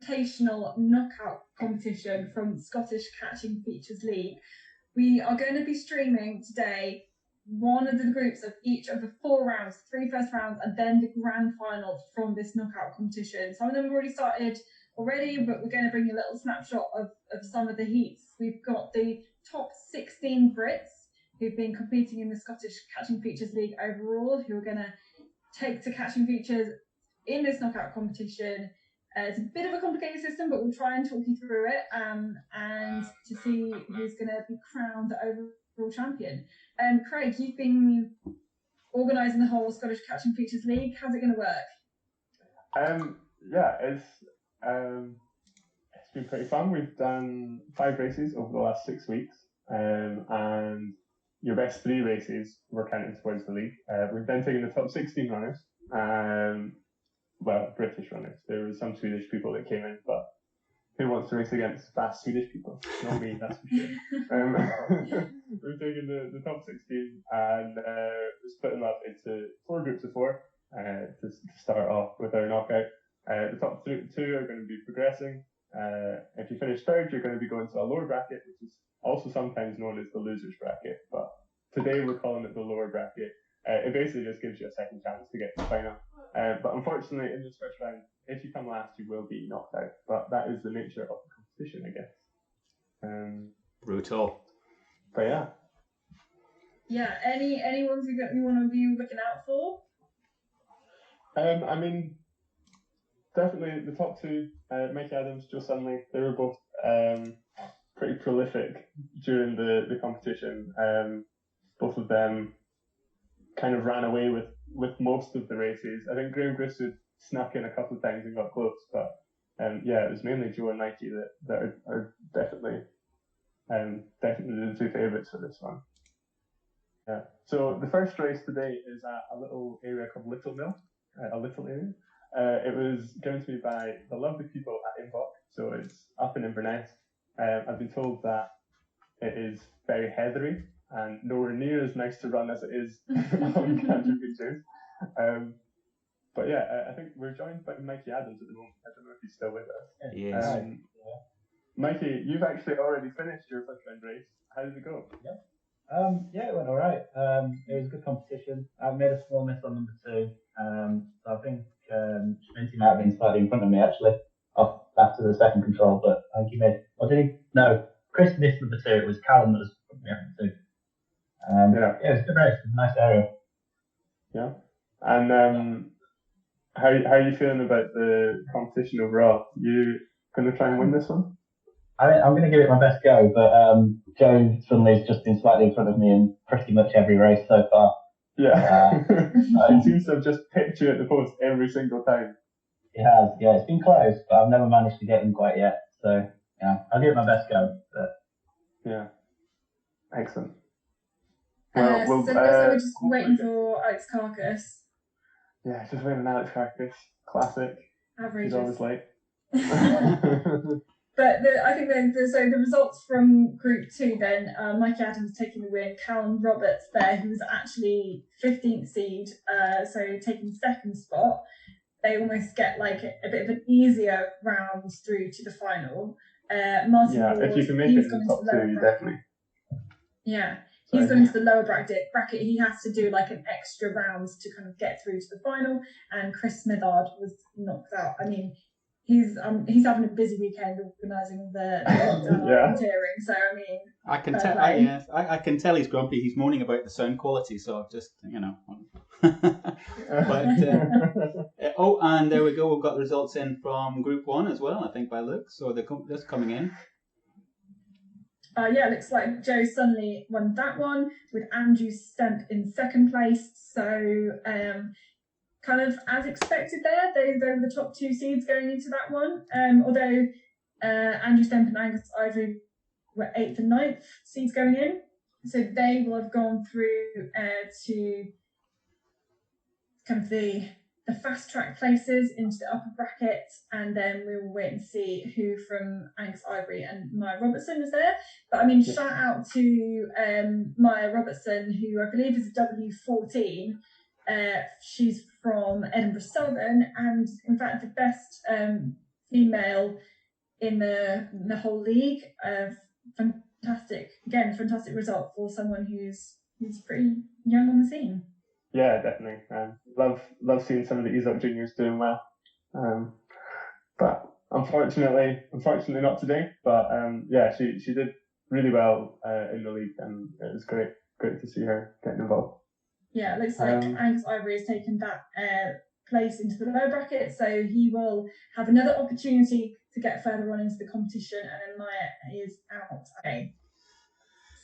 Invitational knockout competition from Scottish Catching Features League. We are going to be streaming today one of the groups of each of the 4 rounds, 3 first rounds, and then the grand final from this knockout competition. Some of them have already started already, but we're going to bring you a little snapshot of some of the heats. We've got the top 16 Brits who've been competing in the Scottish Catching Features League overall, who are going to take to Catching Features in this knockout competition. It's a bit of a complicated system, but we'll try and talk you through it and to see who's going to be crowned the overall champion. Craig, you've been organising the whole Scottish Catching Features League. How's it going to work? Yeah, it's been pretty fun. We've done 5 races over the last 6 weeks, and your best 3 races were counted towards the league. We've then taken the top 16 runners, British runners. There were some Swedish people that came in, but who wants to race against fast Swedish people? Not me, that's for sure. We've taken the top 16 and split them up into 4 groups of 4 to start off with our knockout. The top 2 are going to be progressing. If you finish 3rd, you're going to be going to a lower bracket, which is also sometimes known as the losers bracket, but today we're calling it the lower bracket. It basically just gives you a second chance to get to the final. But unfortunately, in this first round, if you come last, you will be knocked out. But that is the nature of the competition, I guess. Brutal. But yeah. Yeah. Any ones you want to be looking out for? I mean, definitely the top 2, Mike Adams, Joe Sunley. They were both pretty prolific during the competition. Both of them kind of ran away with most of the races. I think Graham Griswood snuck in a couple of times and got close, but it was mainly Joe and Mikey that are definitely the 2 favourites for this one. Yeah. So the first race today is at a little area called Little Mill, a little area. It was given to me by the lovely people at Invoc, so it's up in Inverness. I've been told that it is very heathery and nowhere near as nice to run as it is on Catching Features. But yeah, I think we're joined by Mikey Adams at the moment. I don't know if he's still with us. Yes. Mikey, you've actually already finished your first round race. How did it go? Yeah, it went all right. It was a good competition. I made a small miss on number 2. So I think Schminty might have been slightly in front of me actually, off after the second control. But I think he made. Or did he? No, Chris missed number 2. It was Callum that was putting me up to 2. It was a good race. It was a nice area. Yeah. And how are you feeling about the competition overall? You going to try and win this one? I'm going to give it my best go, but Joe Sunley's just been slightly in front of me in pretty much every race so far. Yeah. It seems to have just picked you at the post every single time. It has, yeah. It's been close, but I've never managed to get them quite yet. So, yeah, I'll give it my best go. But... Yeah. Excellent. So we're just waiting for Alex Carcass. Yeah, just waiting on Alex Carcass. Classic. Outrageous. He's always late. But I think the results from Group 2 then, Mikey Adams taking the win, Callum Roberts there, who was actually 15th seed, so taking 2nd spot. They almost get like a bit of an easier round through to the final. Martin Ward, if you can make it in the top 2, you definitely. Yeah. He's gone into the lower bracket. He has to do like an extra rounds to kind of get through to the final. And Chris Smithard was knocked out. I mean, he's having a busy weekend organising the volunteering. So I mean, I can tell. I can tell he's grumpy. He's moaning about the sound quality. So I've just But and there we go. We've got the results in from Group 1 as well. I think by looks. So they're just coming in. It looks like Joe Sunley won that one with Andrew Stemp in 2nd place. So kind of as expected there, they were the top 2 seeds going into that one. Although Andrew Stemp and Angus Ivory were 8th and 9th seeds going in. So they will have gone through to kind of the fast track places into the upper bracket, and then we will wait and see who from Angus Ivory and Maya Robertson is there. But I mean, shout out to Maya Robertson, who I believe is a W14. She's from Edinburgh Southern, and in fact the best female in the whole league. Fantastic result for someone who's pretty young on the scene. Yeah, definitely. Love seeing some of the ESOP juniors doing well. But unfortunately not today. But yeah, she did really well in the league, and it was great to see her getting involved. Yeah, it looks like Angus Ivory has taken that place into the lower bracket, so he will have another opportunity to get further on into the competition, and then Maya is out. Okay.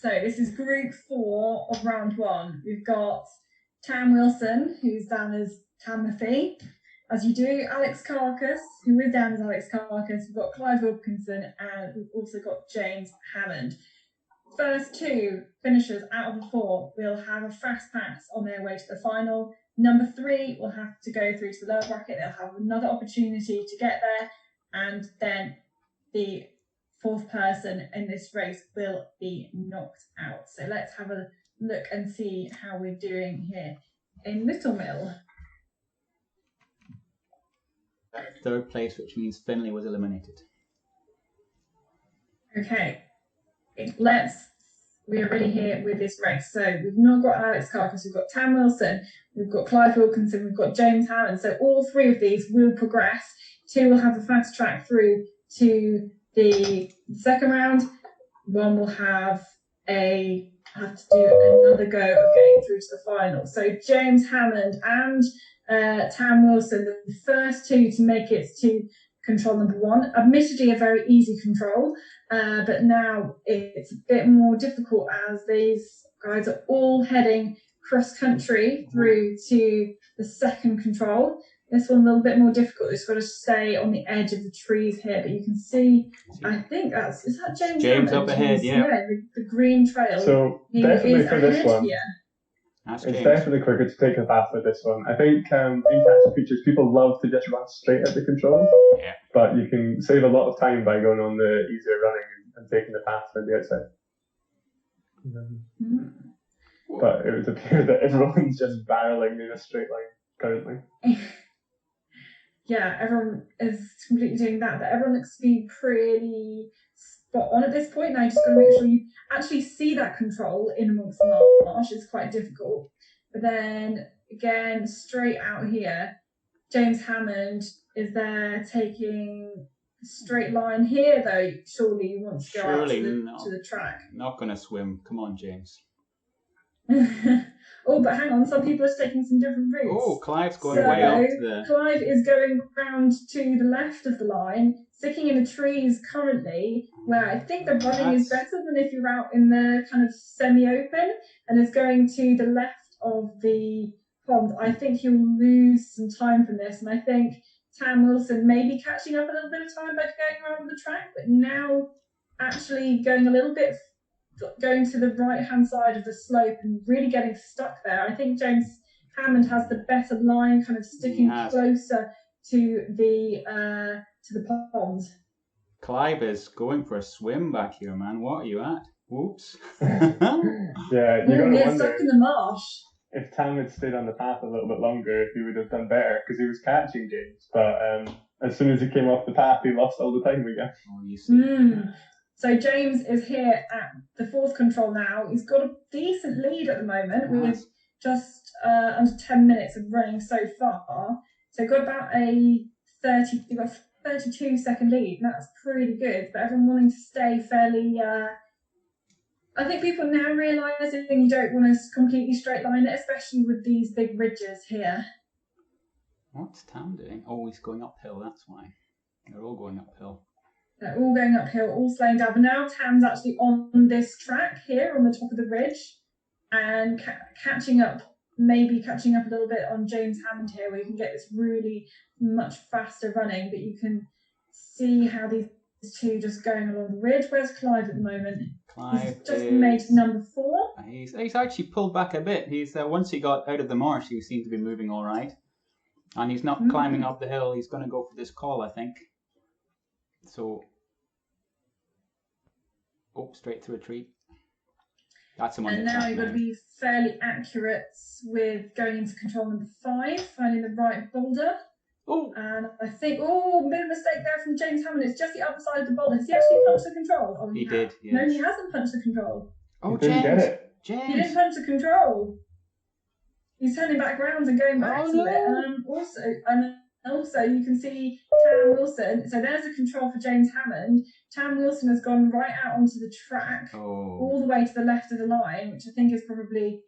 So this is Group 4 of Round 1. We've got Tam Wilson, who's down as Tamothy, as you do, Alex Carcass, who is down as Alex Carcass. We've got Clive Wilkinson, and we've also got James Hammond. First 2 finishers out of the 4 will have a fast pass on their way to the final. Number 3 will have to go through to the lower bracket. They'll have another opportunity to get there, and then the 4th person in this race will be knocked out. So let's have a look and see how we're doing here in Little Mill. 3rd place, which means Finlay was eliminated. Okay, we're really here with this race. So we've not got Alex Carcass, we've got Tam Wilson, we've got Clive Wilkinson, we've got James Hammond. So all 3 of these will progress. 2 will have a fast track through to the second round. 1 will have to do another go of getting through to the final. So James Hammond and Tam Wilson, the first 2 to make it to control number 1. Admittedly a very easy control, but now it's a bit more difficult as these guys are all heading cross country through to the second control. This one a little bit more difficult. It's got to stay on the edge of the trees here, but you can see, I think is that James James Hammond? up ahead, yeah. The green trail. So definitely for this one, That's it's James. definitely quicker to take a path with this one. I think in catching features, people love to just run straight at the controls, but you can save a lot of time by going on the easier running and taking the path from the outside. But it would appear that everyone's just barreling in a straight line currently. Yeah, everyone is completely doing that, but everyone looks to be pretty spot on at this point. Now you just got to make sure you actually see that control in amongst the marsh. It's quite difficult. But then again, straight out here, James Hammond is there taking a straight line here, though. Surely you want to go out to the track. Not going to swim. Come on, James. Oh, but hang on, some people are taking some different routes. Oh, Clive's going way up there. Clive is going round to the left of the line, sticking in the trees currently, where I think the running is better than if you're out in the kind of semi-open, and is going to the left of the pond. I think he'll lose some time from this, and I think Tam Wilson may be catching up a little bit of time by going around the track, but now actually going to the right-hand side of the slope and really getting stuck there. I think James Hammond has the better line, kind of sticking closer to the pond. Clive is going for a swim back here, man. What are you at? Whoops. Yeah, you're going to wonder stuck in the marsh. If Tam had stayed on the path a little bit longer, he would have done better because he was catching James. But as soon as he came off the path, he lost all the time again. Oh, you see. So James is here at the 4th control now. He's got a decent lead at the moment with just under 10 minutes of running so far. So got about a 32-second lead, and that's pretty good. But everyone wanting to stay fairly. I think people now realising you don't want to completely straight line it, especially with these big ridges here. What's Tam doing? Oh, he's going uphill. That's why. They're all going uphill. They're all going uphill, all slowing down. But now Tam's actually on this track here on the top of the ridge and catching up a little bit on James Hammond here, where you can get this really much faster running. But you can see how these 2 just going along the ridge. Where's Clive at the moment? He's just made number 4. He's actually pulled back a bit. He's once he got out of the marsh, he seemed to be moving all right. And he's not climbing up the hill. He's going to go for this call, I think. So... straight through a tree. That's him on the track. And now you've got to be fairly accurate with going into control number 5, finding the right boulder. Oh, And I think, bit of mistake there from James Hammond. It's just the other side of the boulder. Has he actually punched the control? Oh, he did. Yes. No, he hasn't punched the control. Oh, He didn't get James. it. He James. didn't punch the control. He's turning back round and going back to it. And also, you can see Tam Wilson. So there's a control for James Hammond. Tam Wilson has gone right out onto the track, all the way to the left of the line, which I think is probably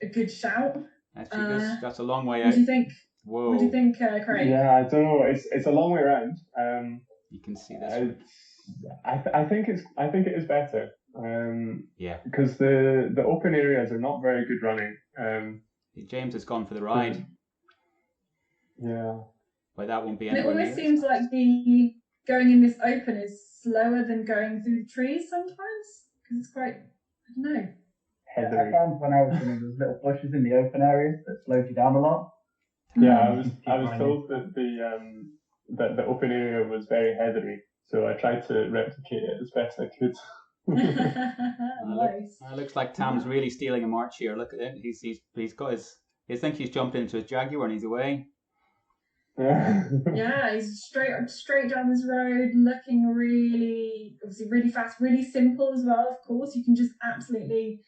a good shout. That's a long way out. What do you think? Whoa. What do you think, Craig? Yeah, I don't know. It's a long way around. You can see this. I think it is better. Yeah. Because the open areas are not very good running. James has gone for the ride. Yeah. But that won't be And it anywhere almost near seems like the going in this open is slower than going through the trees sometimes, because it's quite, I don't know. Heathery. I found when I was running, there's little bushes in the open areas that slowed you down a lot. Yeah, I was told that the open area was very heathery, so I tried to replicate it as best I could. Nice. It looks like Tam's really stealing a march here. Look at it. He's got his. I think he's jumped into his Jaguar and he's away. Yeah, he's straight down this road, looking really fast, really simple as well. Of course, you can just absolutely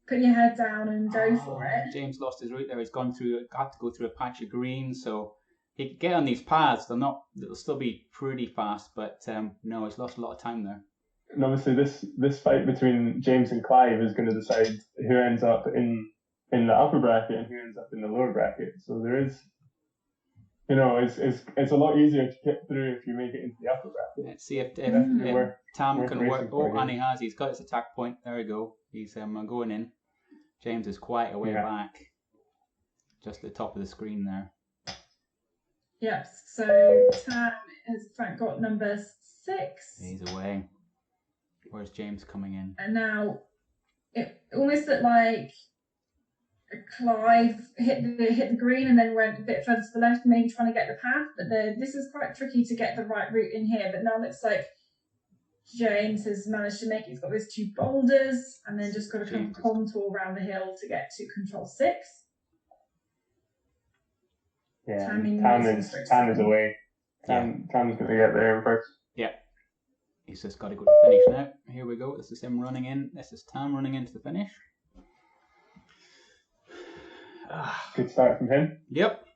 put your head down and go for it. James lost his route there. He's got to go through a patch of green, so he could get on these paths. They'll still be pretty fast, but no, he's lost a lot of time there. And obviously, this fight between James and Clive is going to decide who ends up in the upper bracket and who ends up in the lower bracket. So there is, it's a lot easier to get through if you make it into the upper bracket. Let's see if Tam can work. Oh, and he has. He's got his attack point. There we go. He's going in. James is quite a way back, just at the top of the screen there. Yep. So Tam has in fact got number 6. He's away. Where's James coming in? And now it almost looked like Clive hit the green and then went a bit further to the left, maybe trying to get the path. But this is quite tricky to get the right route in here. But now it looks like James has managed to make it. He's got those 2 boulders and then just got to come contour around the hill to get to control 6. Yeah, Tam is away. Tam's going to get there first. Yeah. He's just got to go to finish now. Here we go. This is him running in. This is Tam running into the finish. Good start from him. Yep.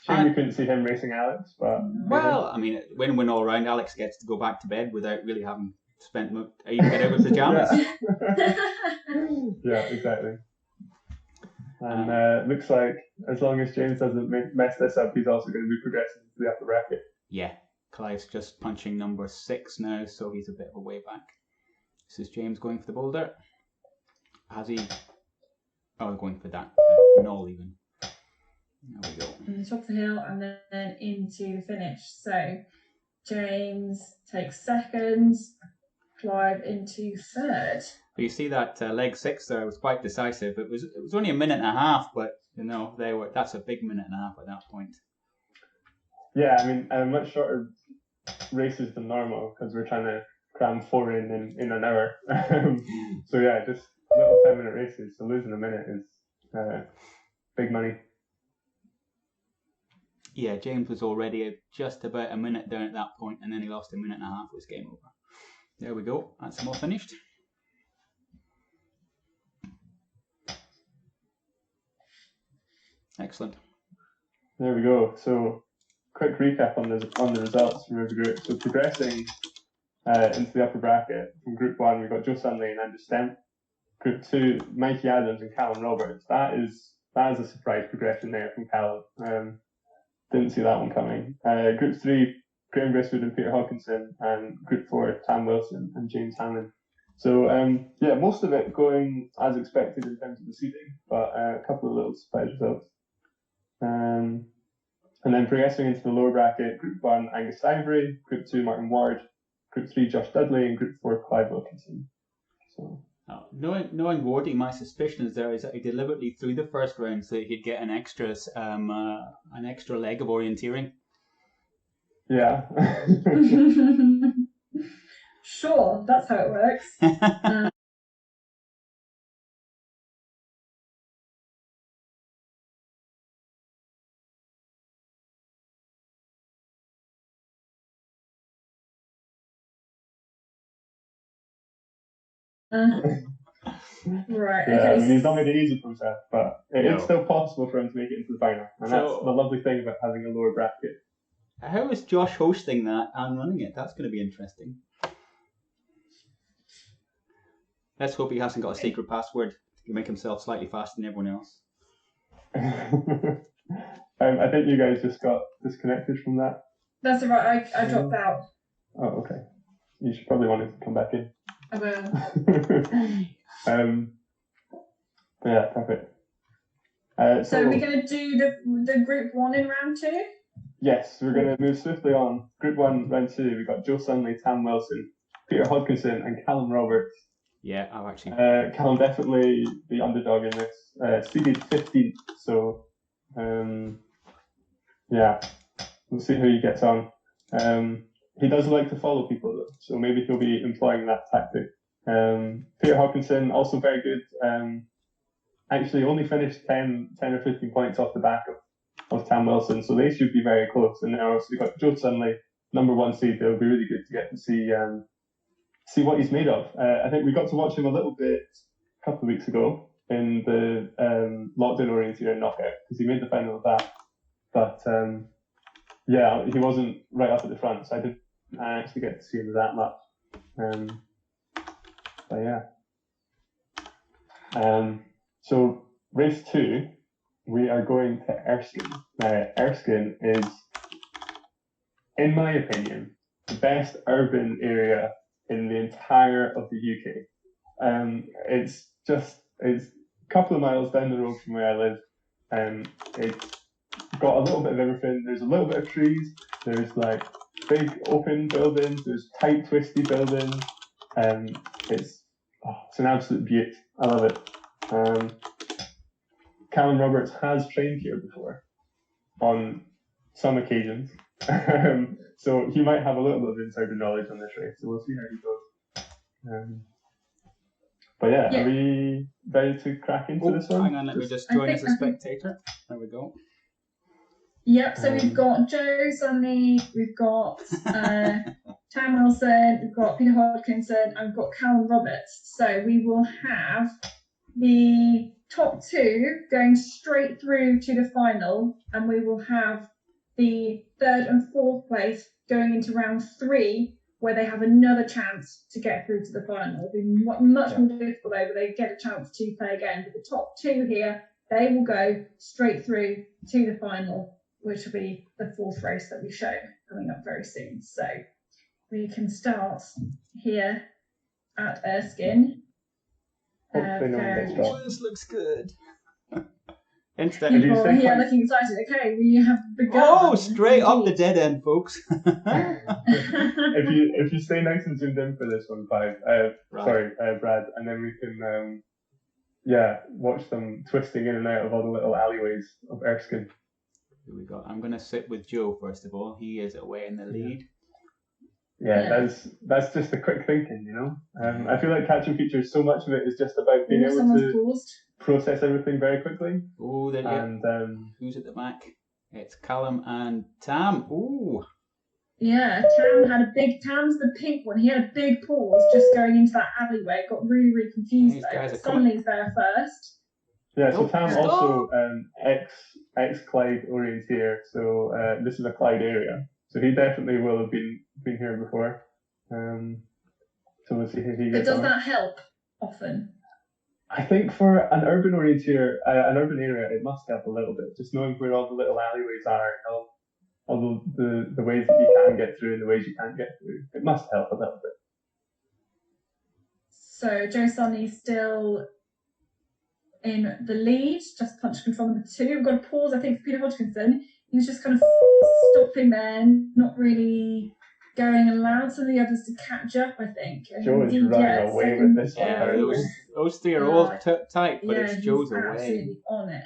Shame we couldn't see him racing Alex, but well, I mean, win all round. Alex gets to go back to bed without really having spent even get out of pajamas. Yeah, exactly. And looks like as long as James doesn't mess this up, he's also going to be progressing to the upper bracket. Yeah, Clive's just punching number 6 now, so he's a bit of a way back. This is James going for the boulder. Has he? Oh, going for that. Null even. There we go. On the top of the hill and then into the finish. So James takes 2nd, Clive into 3rd. But you see that leg 6 there was quite decisive. It was only a minute and a half, but that's a big minute and a half at that point. Yeah, I mean, much shorter races than normal because we're trying to cram 4 in an hour. So yeah, just little 10-minute races. So losing a minute is big money. Yeah, James was already just about a minute down at that point, and then he lost a minute and a half. It was game over. There we go. That's them all finished. Excellent. There we go. So, quick recap on the results from every group. So, progressing into the upper bracket from Group 1, we've got Joe Sunley and Andrew Stemp. Group 2, Mikey Adams and Callum Roberts. That is a surprise progression there from Callum. Didn't see that one coming. Group 3, Graham Griswood and Peter Hawkinson, and Group 4, Tam Wilson and James Hammond. So, most of it going as expected in terms of the seeding, but a couple of little surprise results. And then progressing into the lower bracket, Group 1, Angus Ivory, Group 2, Martin Ward, Group 3, Josh Dudley, and Group 4, Clive Wilkinson. So. Knowing Wardy, my suspicion is that he deliberately threw the first round so he'd get an extra leg of orienteering. Yeah. Sure, that's how it works. Right. Yeah, Okay. I mean, he's not made it easy for himself, but No. it's still possible for him to make it into the final. And that's So- the lovely thing about having a lower bracket. How is Josh hosting that and running it? That's going to be interesting. Let's hope he hasn't got a secret password to make himself slightly faster than everyone else. I think you guys just got disconnected from that. That's all right. I dropped out. Oh, okay. You should probably want to come back in. I will. Yeah, perfect. So we're going to do the group 1 in round 2? Yes, we're going to move swiftly on. Group 1, round 2, we've got Joe Sunley, Tam Wilson, Peter Hodkinson, and Callum Roberts. Yeah, I've actually... Callum definitely the underdog in this. Seeded 15th, so yeah, we'll see how he gets on. He does like to follow people though, so maybe he'll be employing that tactic. Peter Hodkinson, also very good. Actually only finished 10 or 15 points off the back of Tam Wilson, so they should be very close. And then also we've got Joe Sunley, number 1 seed. It'll be really good to get to see what he's made of. I think we got to watch him a little bit a couple of weeks ago in the lockdown orienteer knockout because he made the final of that. But yeah, he wasn't right up at the front, so I didn't actually get to see him that much. But yeah. So race 2, we are going to Erskine. Now, Erskine is, in my opinion, the best urban area in the entire of the UK. It's a couple of miles down the road from where I live. It's got a little bit of everything. There's a little bit of trees. There's like big open buildings. There's tight, twisty buildings. It's an absolute beaut. I love it. Callum Roberts has trained here before on some occasions. So he might have a little bit of insider knowledge on this race, so we'll see how he goes. But yeah, are we ready to crack into this one? Hang on, let me just join as a spectator. There we go. Yep, so we've got Joe Sunley, we've got Tam Wilson, we've got Peter Hodkinson, and we've got Callum Roberts. So we will have the top 2 going straight through to the final, and we will have the 3rd and 4th place going into round 3, where they have another chance to get through to the final. It'll be much more difficult though, but they get a chance to play again. But the top 2 here, they will go straight through to the final, which will be the 4th race that we show coming up very soon. So we can start here at Erskine. Hopefully no one gets dropped. This looks good. People are here looking excited. Okay, we have begun. Oh, straight up the dead end, folks. if you stay nice and zoomed in for this one, Brad, and then we can watch them twisting in and out of all the little alleyways of Erskine. Here we go. I'm going to sit with Joe first of all. He is away in the lead. Yeah, that's just the quick thinking, you know. I feel like catching features, so much of it is just about being able to process everything very quickly. Oh, there you go. Who's at the back? It's Callum and Tam. Ooh. Yeah, Tam's the pink one. He had a big pause just going into that alleyway. Got really, really confused though. Sunley's there first. Yeah, so Tam also ex-Clyde orienteer, so this is a Clyde area. So he definitely will have been here before. So we'll see how he gets on. But does that help often? I think for an urban orienteer, an urban area, it must help a little bit. Just knowing where all the little alleyways are, all the ways that you can get through and the ways you can't get through. It must help a little bit. So Joe Sunley's still in the lead, just punch control number 2. We've got a pause, I think, for Peter Hodkinson. He was just kind of stopping there, not really going and allowed some of the others to catch up, I think. Joe is running away with this one. Yeah, those 3 are all tight, but it's Joe's away. Absolutely on it.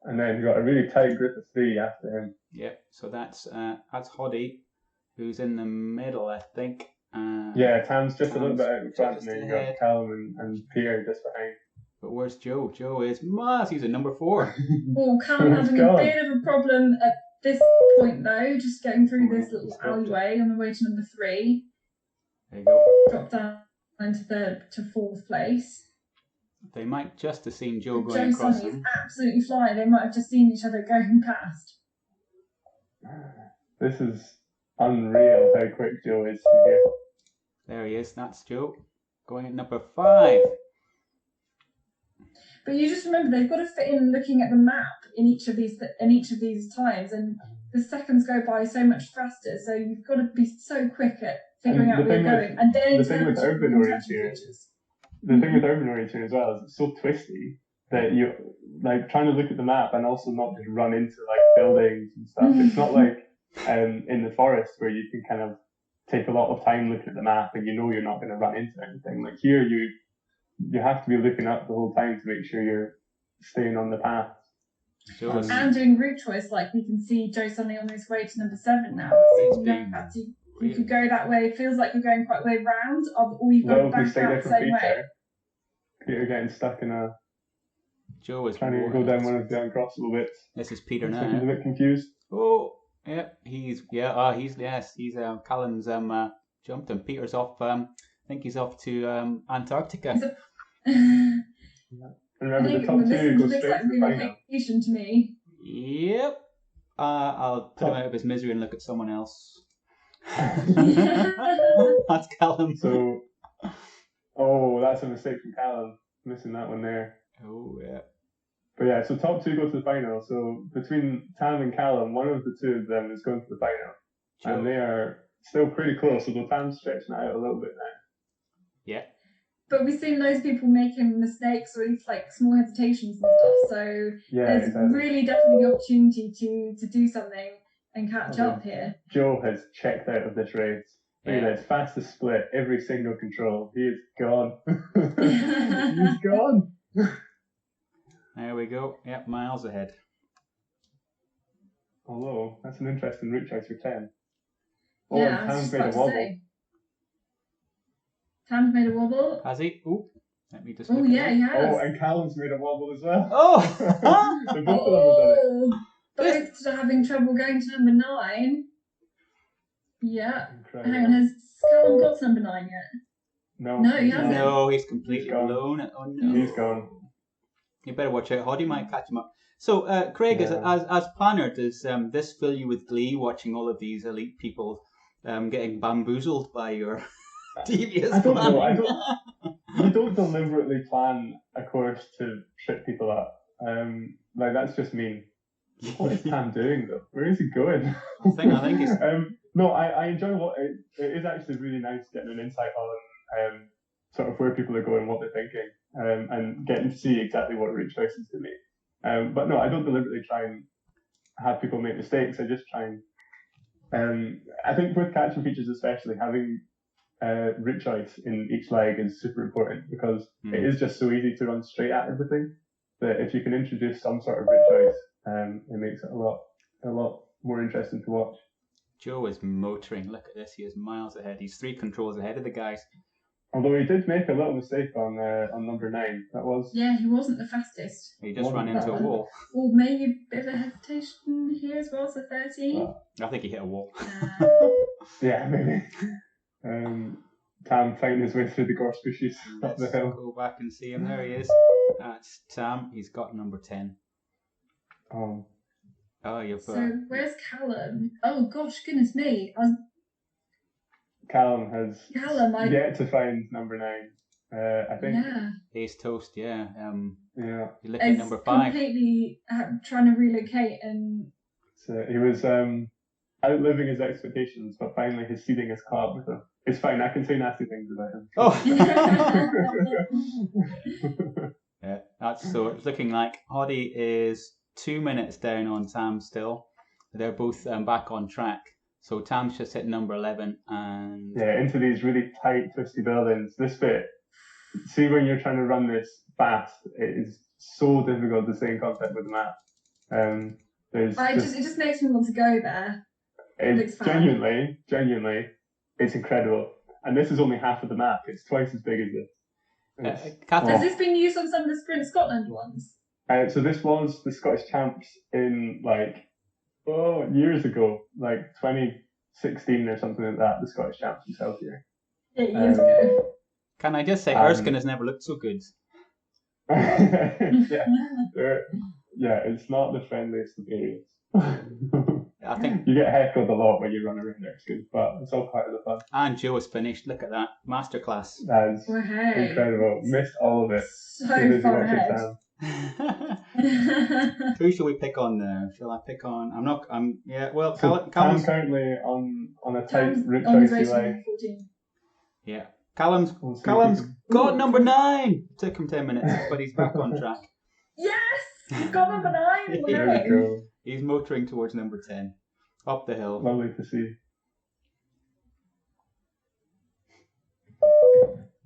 And then you've got a really tight group of 3 after him. Yep, so that's Hoddy, who's in the middle, I think. Yeah, Tam's just a little bit out in front, and then you've got Callum and Pierre just behind. But where's Joe? Joe is he's at number 4. Oh, Callum having a bit of a problem at this point though, just getting through this little alleyway on the way to number 3. There you go. Drop down into third to fourth place. They might just have seen Joe Joe going across Sonny is them. absolutely flying. They might have just seen each other going past. This is unreal how quick Joe is from here. There he is. That's Joe going at number 5. But you just remember they've got to fit in looking at the map in each of these times, and the seconds go by so much faster. So you've got to be so quick at figuring out where you're going, and then the thing with urban orienteering, the thing with urban orienteering as well is it's so twisty that you like trying to look at the map and also not just run into like buildings and stuff. It's not like in the forest where you can kind of take a lot of time looking at the map and you know you're not going to run into anything. Like here, you have to be looking up the whole time to make sure you're staying on the path. And doing route choice, like we can see Joe Sonny on his way to number 7 now. So you could go that way. It feels like you're going quite a way round, or you've got to bank out the same way. Peter getting stuck in a. Joe is trying to go down one of the uncrossable bits. This is Peter now. He's a bit confused. Oh, yeah, he's Callum's jumped and Peter's off. I think he's off to Antarctica. Remember the top 2 go straight like to the final. Relocation to me. Yep. I'll put him out of his misery and look at someone else. That's Callum. So, that's a mistake from Callum. Missing that one there. Oh, yeah. But yeah, so top 2 go to the final. So between Tam and Callum, one of the 2 of them is going to the final. Sure. And they are still pretty close, although Tam's stretching out a little bit now. Yeah. But we've seen loads of people making mistakes or at least like small hesitations and stuff. So there's really definitely the opportunity to do something and catch up here. Joe has checked out of this race. Look at this, fastest split, every single control. He is gone. He's gone. There we go. Yep, miles ahead. Although, that's an interesting route choice for 10. Yeah, and Tam's made a wobble. Tam's made a wobble. Has he? Ooh. Let me just he has. Oh, and Callum's made a wobble as well. Oh! The both of them have done it. Both having trouble going to number 9. Yeah. Incredible. Hang on, has Callum got to number 9 yet? No, he hasn't. No, he's completely alone. Oh no. He's gone. You better watch out. Hoddy might catch him up. So, Craig, as planner, does this fill you with glee watching all of these elite people getting bamboozled by your devious I don't planning? know. You don't deliberately plan a course to trip people up. Like that's just mean. What is Tam doing though? Where is he going? I think he's. No, I enjoy it is actually really nice getting an insight on sort of where people are going, what they're thinking, and getting to see exactly what route choices they make. But no, I don't deliberately try and have people make mistakes. I just try and I think with catching features especially, having route choice in each leg is super important because it is just so easy to run straight at everything that if you can introduce some sort of route choice, it makes it a lot more interesting to watch. Joe is motoring. Look at this. He is miles ahead. He's 3 controls ahead of the guys. Although he did make a little mistake on number 9. That was. Yeah, he wasn't the fastest. He just ran into a wall. Or maybe a bit of a hesitation here as well, so 13. I think he hit a wall. Yeah, maybe. Tam fighting his way through the gorse bushes up the hill. Go back and see him. There he is. That's Tam. He's got number 10. You've. So where's Callum? Oh gosh, goodness me! Callum has yet to find number 9. I think. Yeah. Ace toast. Yeah. Yeah. You look at number 5. Completely trying to relocate and. So he was outliving his expectations, but finally his seeding has caught up with him. It's fine. I can say nasty things about him. Oh. Yeah. That's so. It's looking like Hoddy is 2 minutes down on Tam still. They're both back on track. So Tam's just hit number 11 and... Yeah, into these really tight, twisty buildings. This bit, see when you're trying to run this fast, it is so difficult to stay in contact with the map. It just makes me want to go there. It's genuinely, it's incredible. And this is only half of the map. It's twice as big as this. Has this been used on some of the Sprint Scotland ones? So this was the Scottish Champs in years ago, like 2016 or something like that. The Scottish Champs was held here. 8 years ago. Can I just say, Erskine has never looked so good. yeah, it's not the friendliest of areas. I think. You get heckled a lot when you run around Erskine, but it's all part of the fun. And Joe is finished. Look at that. Masterclass. That is incredible. Missed all of it. So far ahead. Who shall we pick on there? Shall I pick on? Well, so Callum's currently on a tight route on his choice race UI. 14. Yeah. Callum's got number 9. Took him 10 minutes, but he's back on track. Yes! He's got number 9. There we go. He's motoring towards number 10. Up the hill. Lovely to see.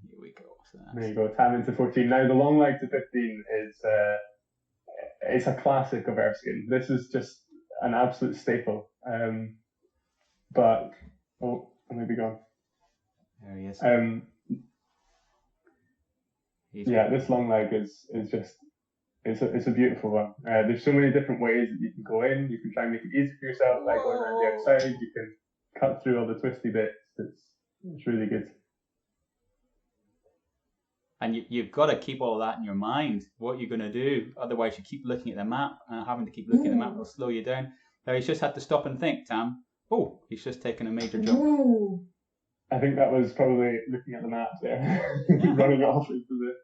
Here we go. There you go. Tam into 14. Now the long leg to 15 is it's a classic of Erskine. This is just an absolute staple. But maybe gone. There he is. This long leg is just it's a beautiful one. There's so many different ways that you can go in. You can try and make it easy for yourself, like going around the outside. You can cut through all the twisty bits. It's really good. And you've got to keep all that in your mind, what you're going to do. Otherwise, you keep looking at the map, and having to keep looking at the map will slow you down. Now, he's just had to stop and think, Tam. Oh, he's just taken a major jump. Ooh. I think that was probably looking at the map there, running off into the...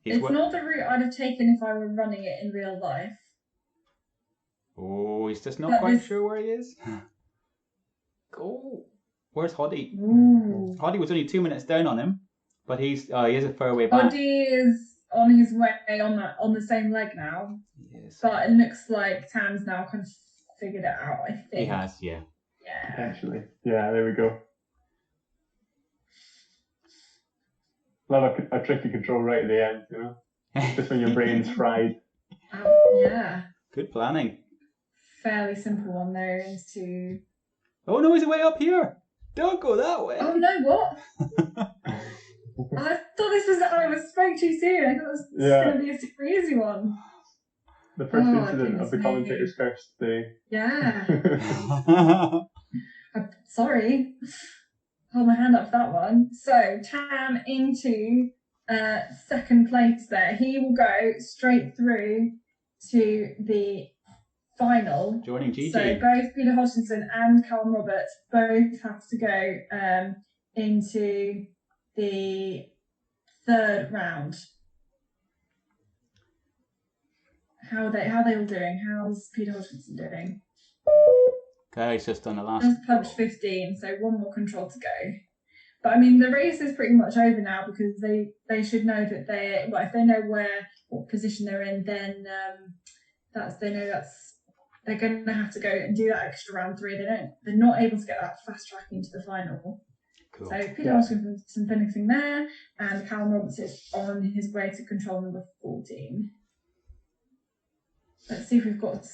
It's not the route I'd have taken if I were running it in real life. Oh, he's just not quite sure where he is. Go. Where's Hoddy? Ooh. Hoddy was only 2 minutes down on him, but he is a fair way back. Hoddy is on his way on the same leg now. Yes. But it looks like Tam's now kind of figured it out, I think. He has, yeah. Yeah. Potentially. Yeah, there we go. Love a tricky control right at the end, you know? Just when your brain's fried. Yeah. Good planning. Fairly simple one there is to... Oh no, he's way up here. Don't go that way. Oh no, what? I thought I spoke too soon. I thought this was going to be a super easy one. The first incident of the commentator's first day. Yeah. I'm sorry. Hold my hand up for that one. So, Tam into second place there. He will go straight through to the final. Joining Gigi. So, both Peter Hodgkinson and Callum Roberts both have to go into the third round. How are they all doing? How's Peter Hodgkinson doing? Okay, he's just done the last. Just punched 15, so one more control to go. But I mean, the race is pretty much over now because they should know that if they know what position they're in, then they're going to have to go and do that extra round 3. They're not able to get that fast track into the final. Cool. So Peter Hodgkinson finishing there, and Callum Roberts is on his way to control number 14. Let's see if we've got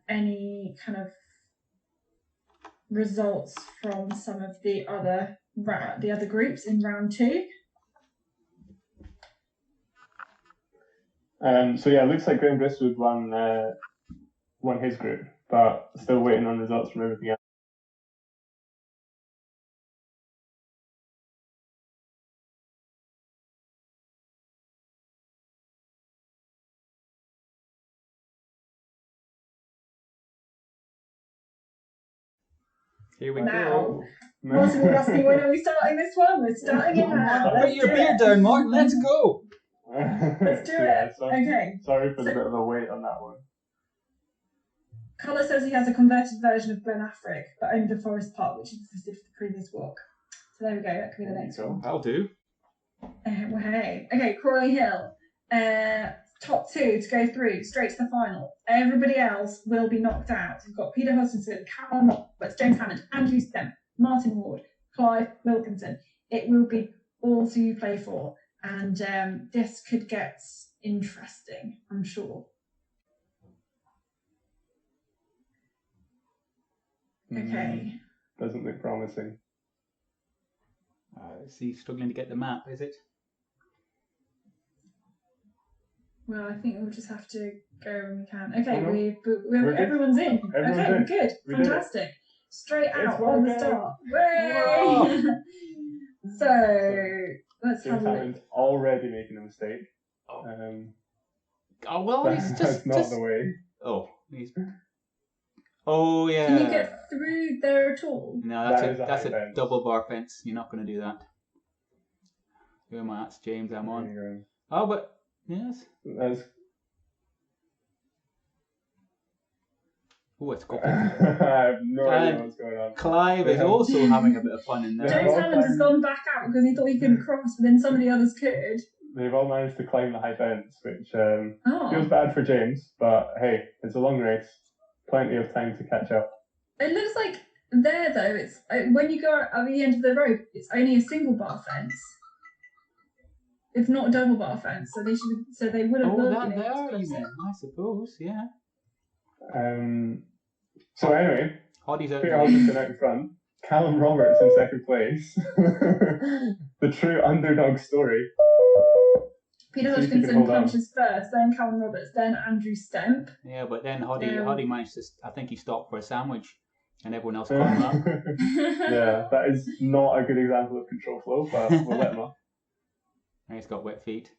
any kind of results from some of the other groups in round 2. It looks like Graham Bristwood won his group, but still waiting on results from everything else. Here we go. go. Martin was asking, when are we starting this one? We're starting it now. Put your beer down, Martin. Let's go. Let's do it. Okay. Sorry for the bit of a wait on that one. Colour says he has a converted version of Glen Affric, but only the Forest Park, which existed for the previous walk. So there we go. That could be the next one. That'll do. Hey. Okay, Crawley Hill. Top 2 to go through straight to the final. Everybody else will be knocked out. We've got Peter Hodgkinson, Callum Roberts, James Hammond, Andrew Stemp, Martin Ward, Clive Wilkinson. It will be all to play for, and this could get interesting, I'm sure. Okay. Doesn't look promising. Is he struggling to get the map, is it? Well, I think we'll just have to go when we can. Okay, everyone's in. We're good. Fantastic. straight It's out on the working. start. Way! So let's have James a look. Hammond's already making a mistake. Oh well, he's That's not the way. Oh, he's. Oh yeah. Can you get through there at all? No, that's a double bar fence. You're not going to do that. Who am I? That's James. I'm on. Oh, but yes. Oh, it's got. I have no idea what's going on. Clive is also having a bit of fun in there. James Hammond has gone back out because he thought he couldn't cross, but then some of the others could. They've all managed to climb the high fence, which feels bad for James, but hey, it's a long race. Plenty of time to catch up. It looks like there, though, it's when you go at the end of the rope, it's only a single bar fence. It's not a double bar fence, so they would have. Oh, that there, you mean? I suppose, yeah. So anyway, Peter Hodgson out in front, Callum Roberts in second place. The true underdog story. Peter Hodgkinson punches first, then Callum Roberts, then Andrew Stemp. Yeah, but then Hoddy managed to. I think he stopped for a sandwich, and everyone else caught him up. Yeah, that is not a good example of control flow, but we'll let him up. And he's got wet feet.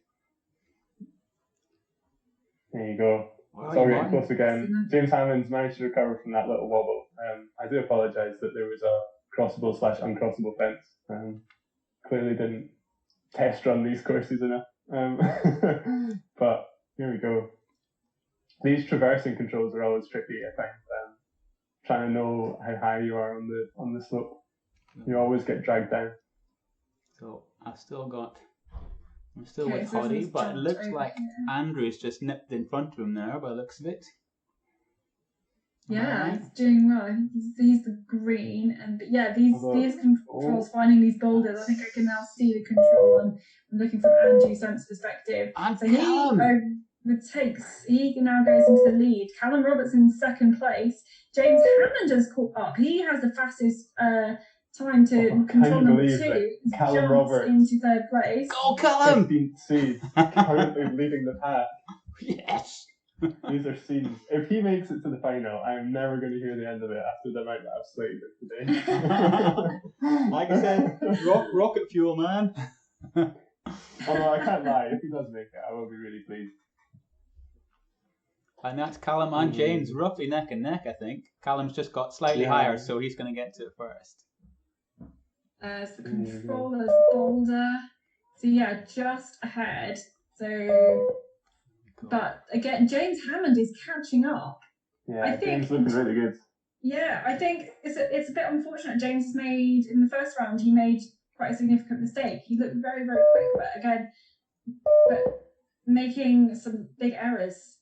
There you go. It's all getting close again. James Hammond's managed to recover from that little wobble. I do apologise that there was a crossable/uncrossable fence. Clearly didn't test run these courses enough. But here we go. These traversing controls are always tricky, I find. Trying to know how high you are on the slope. You always get dragged down. So I'm still with Hoddy, but it looks like Andrew's just nipped in front of him there by the looks of it. Yeah, he's doing well. He's the green, and yeah, these controls, finding these boulders. I think I can now see the control. I'm looking from Andrew Semp's perspective. And so he now goes into the lead. Callum Roberts in second place. James Hammond has caught up. He has the fastest time to control number 2. Callum Roberts into third place. Go Callum! 15th seed, currently leading the pack. Yes. These are scenes. If he makes it to the final, I am never going to hear the end of it after the amount that I've slated today. Like I said, rocket fuel, man. Although I can't lie, if he does make it, I will be really pleased. And that's Callum and James roughly neck and neck, I think. Callum's just got slightly higher, so he's going to get to it first. It's the controller's boulder. So yeah, just ahead. So, but again, James Hammond is catching up. Yeah, I think James looking really good. Yeah, I think it's a bit unfortunate. James made in the first round. He made quite a significant mistake. He looked very, very quick, but making some big errors.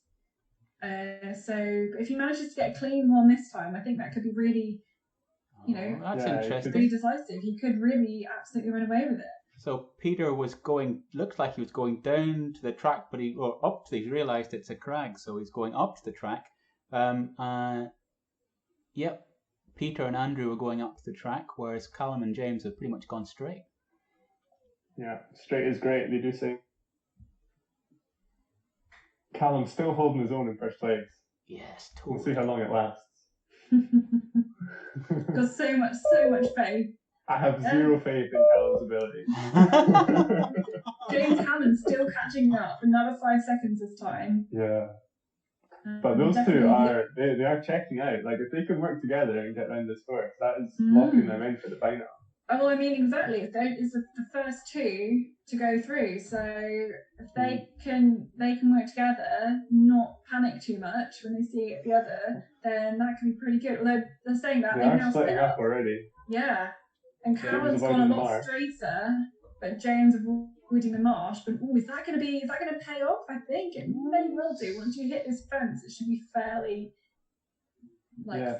So if he manages to get a clean one this time, I think that could be really, that's interesting. Really decisive. He could really absolutely run away with it. So Peter looks like he was going down to the track, but he realised it's a crag, so he's going up to the track. Yep, Peter and Andrew are going up to the track, whereas Callum and James have pretty much gone straight. Yeah, straight is great, they do say. Callum's still holding his own in first place. Yes, totally. We'll see how long it lasts. Got so much faith. I have zero faith in Callum's ability. James Hammond's still catching up. Another 5 seconds this time. Yeah. But those two are checking out. Like, if they can work together and get around this first, that is locking them in for the final. Oh, I mean, exactly. It's the first two to go through. So if they can work together, not panic too much when they see the other, then that could be pretty good. Although they're saying that they've now splitting up already. Yeah, and Callum's gone a lot straighter, but James avoiding the marsh. But is that going to pay off? I think it may well do. Once you hit this fence, it should be fairly.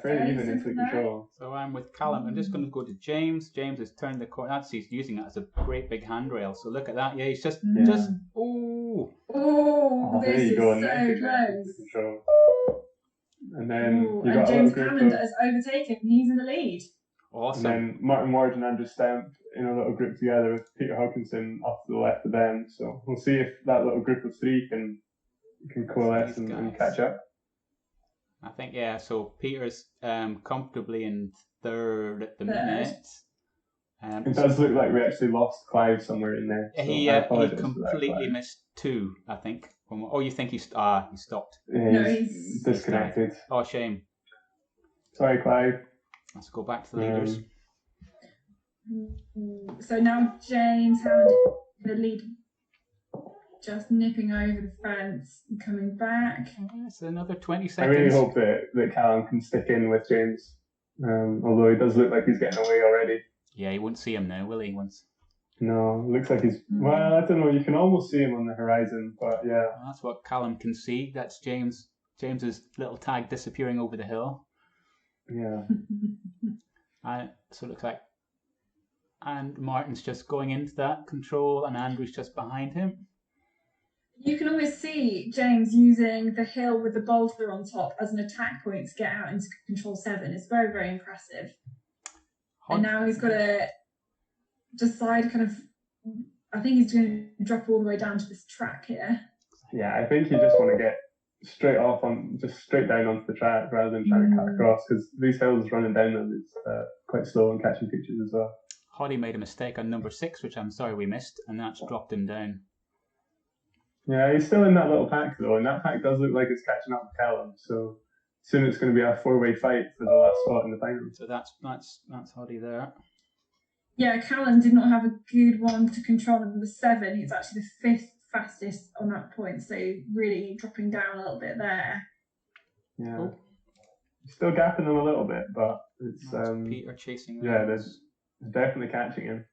Fairly even into control. So I'm with Callum. I'm just going to go to James. James has turned the corner. He's using it as a great big handrail. So look at that. Yeah, he's just there you go. So close. Control. And then you got James Hammond has overtaken. He's in the lead. Awesome. And then Martin Ward and Andrew Stemp in a little group together with Peter Hodgkinson off to the left of them. So we'll see if that little group of 3 can coalesce and catch up. I think, yeah, so Peter's comfortably in third at the Third. minute. It does look like we actually lost Clive somewhere in there. So He I apologize completely for that, Clive. missed 2, I think. Oh, you think he stopped? Yeah, No, he's disconnected. Oh, shame. Sorry, Clive. Let's go back to the leaders. So now James Hammond, the lead, just nipping over the fence and coming back. It's another 20 I seconds. really hope that Callum can stick in with James. Although it does look like he's getting away already. Yeah, he won't see him now, will he? No, looks like he's... Well, I don't know. You can almost see him on the horizon, but yeah. Well, that's what Callum can see. That's James's little tag disappearing over the hill. Yeah. So it looks like... And Martin's just going into that control, and Andrew's just behind him. You can always see James using the hill with the boulder on top as an attack point to get out into control 7. It's very, very impressive. And now he's got to decide kind of... I think he's going to drop all the way down to this track here. Yeah, I think you just want to get straight down onto the track rather than trying to cut across, because these hills running down them is quite slow and catching features as well. Hoddy made a mistake on number 6, which I'm sorry we missed, and that's dropped him down. Yeah, he's still in that little pack though, and that pack does look like it's catching up with Callum, so soon it's going to be a 4-way fight for the last spot in the final. So that's Hoddy there. Yeah, Callum did not have a good one to control number 7. He's actually the 5th fastest on that point, so really dropping down a little bit there. Yeah. Oh. Still gapping him a little bit, but it's... Peter chasing yeah, there's definitely catching him.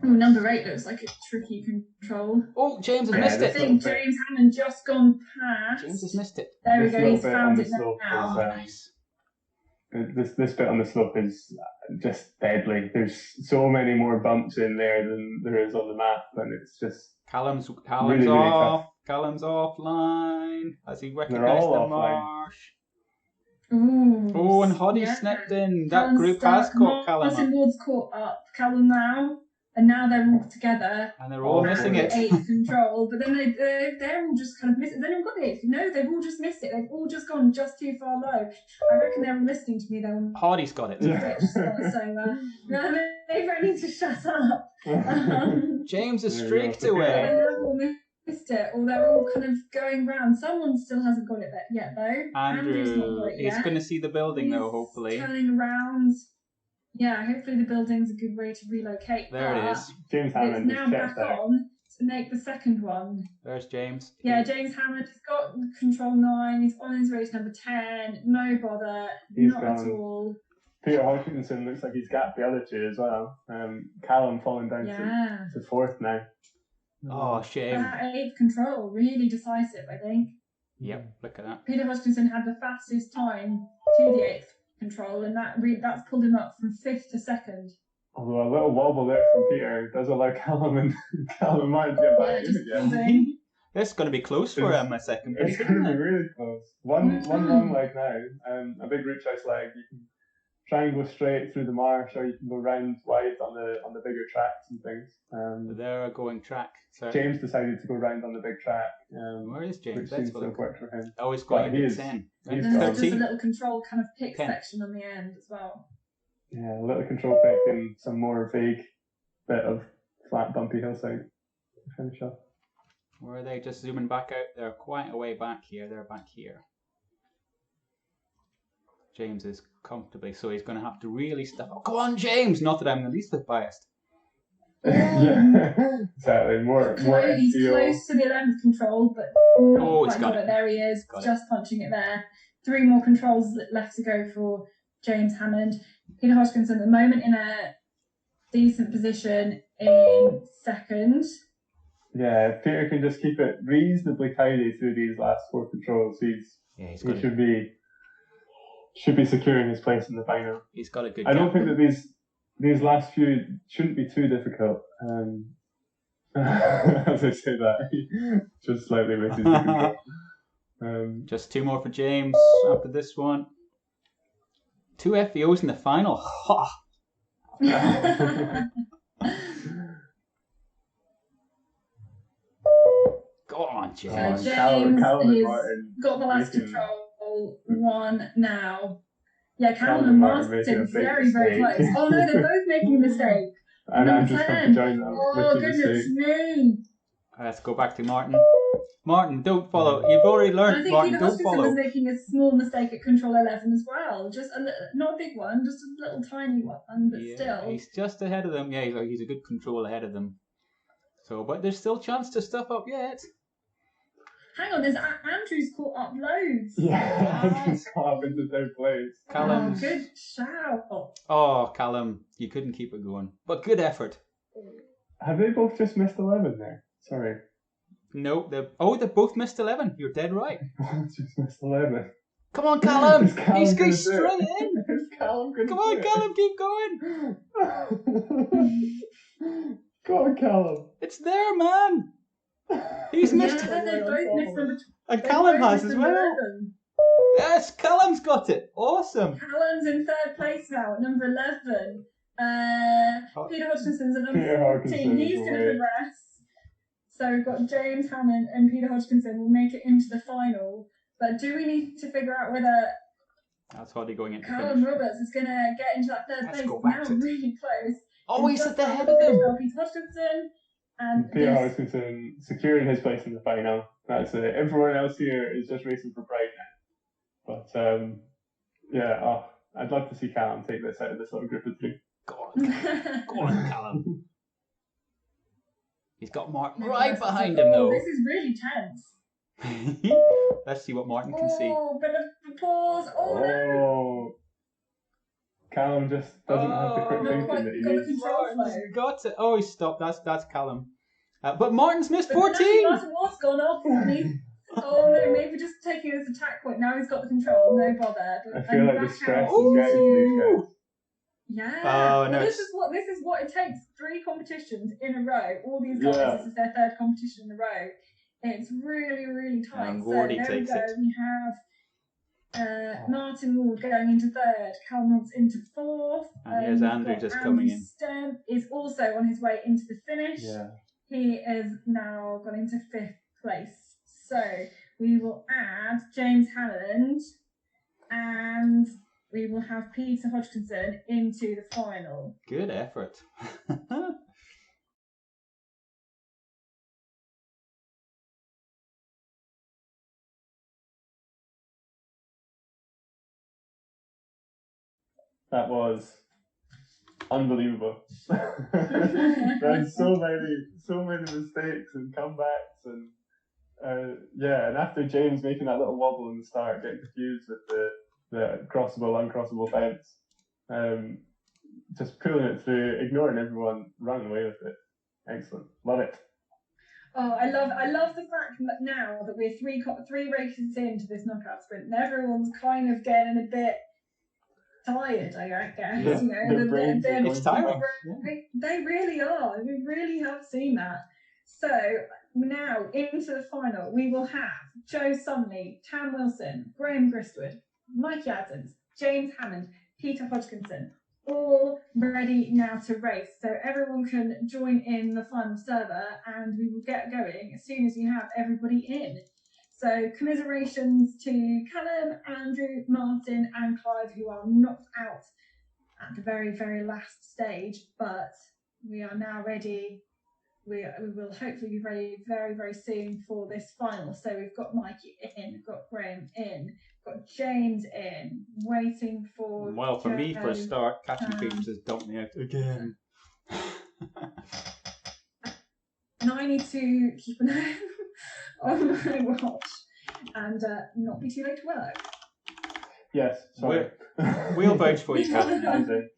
Oh, number 8 looks like a tricky control. Oh, James has missed I it. think James Hammond just gone past. James has missed it. There we This go, he's little bit found on it the slope now. is, Nice. This bit on the slope is just deadly. There's so many more bumps in there than there is on the map, and it's just Callum's really off. tough. Callum's offline. Has he They're recognised all the offline. marsh? Ooh, Oh, and Hoddy yeah. snipped in. That Callum's group has stuck. caught Callum Martin up, Ward's caught up Callum now, and now they're all together. and they're all missing it. 8th control, but then they're all just kind of missing. They don't got the 8th. No, they've all just missed it. They've all just gone just too far low. I reckon they're all listening to me. They're Hoddy's got it. Yeah. no, they don't need to shut up. James has Yeah, streaked yeah. away. They're all missed it, or they're all kind of going round. Someone still hasn't got it yet, though. Andrew's not got it He's yet. going to see the building though, He's hopefully. turning around. Yeah, hopefully the building's a good way to relocate. There it but is. James It's Hammond now is back checked out. on to make the second one. There's James. Yeah, James Hammond has got control 9. He's on his way to number 10. No bother, He's not at gone. all. Peter Hodgkinson looks like he's gapped the other two as well. Callum falling down Yeah, to 4th now. Oh, shame. that 8th control really decisive, I think. Yep, look at that. Peter Hodgkinson had the fastest time to the 8th control, and that's pulled him up from 5th to 2nd. Although a little wobble there from Peter does allow Callum and Martin to get back in again. building. This is going to be close for him, a second It's place, going isn't to be it? really close. One long leg now, a big root choice leg. You can try and go straight through the marsh, or you can go round wide on the bigger tracks and things. They're going track. So James decided to go round on the big track, where is James? which Let's seems to look. have worked for him. Oh, he's But got he it is- 10. he's And got there's just a 13. little control kind of pick 10. section on the end as well. Yeah, a little control pick and some more vague bit of flat, bumpy hillside to finish off. Where are they? Just zooming back out. They're quite a way back here. They're back here. James is comfortably, so he's going to have to really step up. Come on, James! Not that I'm the least bit biased. Yeah, exactly. More He's NCO. close to the 11th control, but not Oh, he's quite got got it. it. There he is, Got it. just punching it there. 3 more controls left to go for James Hammond. Peter Hodgkinson at the moment in a decent position in 2nd. Yeah, if Peter can just keep it reasonably tidy through these last 4 controls, he He's got should be securing his place in the final. He's got a good. I don't gap. think that these last few shouldn't be too difficult. As I say that, just slightly misses the control. Just 2 more for James after this one. 2 FVOs in the final. Ha! Go on, James. James Callum and is- Martin Got the last making control. control 1 now. Yeah, Callum Callum and and Martin making a Martin, big very, very mistake. close. Oh no, they're both making a mistake. And Number Andrew's come to 10. join them Oh, with the goodness mistake. me. Let's go back to Martin. Martin, don't follow. You've already I learned, think Martin, Peter don't Hodgkinson was follow. making a small mistake at control 11 as well. Just not a big one, just a little tiny one, but Yeah, still. he's just ahead of them. Yeah, he's a good control ahead of them. So, but there's still chance to stuff up yet. Hang on, there's Andrew's caught up loads. Yeah, Andrew's caught up into third place. Callum's. Oh, good shout. Oh, Callum, you couldn't keep it going. But good effort. Have they both just missed 11 there? Sorry. No, they both missed 11. You're dead right. Just missed 11. Come on, Callum. Is Callum He's gonna going do it? straight in. Is Callum gonna Come do on, it? Callum, keep going. Go on, Callum. It's there, man. He's missed Yeah, they both missed number And Callum has as well. 11. Yes, Callum's got it. Awesome. Callum's in third place now at number 11. Peter Hodgkinson's at Peter number 14. Hodgkinson He's is going away. to progress. So we've got James Hammond and Peter Hodgkinson will make it into the final. But do we need to figure out whether That's Hoddy going into Callum finish. Roberts is going to get into that third Let's place? go back Now to it. really close. Oh, he's Just at the after head of them. finish, Peter Hodgkinson and Peter this- Hodgkinson securing his place in the final. That's it. Everyone else here is just racing for pride now. But yeah, I'd love to see Callum take this out of this little group of three. Go on, go on, Callum. He's got Martin right behind him, Oh, though. this is really tense. Let's see what Martin can see. Oh, bit of applause. Oh, no. Oh, Callum just doesn't have the quick not thinking quite that he got the needs. control flow. Martin's got it. Oh, he stopped. That's Callum. But Martin's missed But then 14. Martin was gone off, and he... Oh no, maybe just taking it as attack point. Now he's got the control, no bother. I feel like the back stress out is getting to these guys. Yeah. Oh, no, Well, it's- this is what it takes. 3 competitions in a row. All these guys, Yeah. this is their 3rd competition in a row. It's really, really tight. And So Wardy there we takes go. it. We have Martin Ward going into 3rd, Calmon's into 4th. And here's we've Andrew got just Andrew coming in. Stemp is also on his way into the finish. Yeah. He is now gone into 5th place. So we will add James Hammond and we will have Peter Hodgkinson into the final. Good effort. That was unbelievable. There's so many mistakes and comebacks and yeah, and after James making that little wobble in the start, getting confused with the crossable, uncrossable fence, just pulling it through, ignoring everyone, running away with it. Excellent, love it. Oh, I love the fact that now that we're three races into this knockout sprint, and everyone's kind of getting a bit tired, I guess. Yeah, You know, their brains are It's tiring. They really are. We really have seen that. So now into the final, we will have Joe Sumley, Tam Wilson, Graham Gristwood, Mikey Adams, James Hammond, Peter Hodgkinson, all ready now to race. So everyone can join in the final server and we will get going as soon as we have everybody in. So commiserations to Callum, Andrew, Martin and Clive, who are knocked out at the very, very last stage, but we are now ready. We will hopefully be ready very, very soon for this final. So we've got Mikey in, we've got Graham in, we've got James in, waiting for Well, for me, for a Joe. start, Catching Fingers has dumped me out again. And I need to keep an eye on my watch and not be too late to work. Yes, sorry. We'll vouch for you, Kat. Hands in.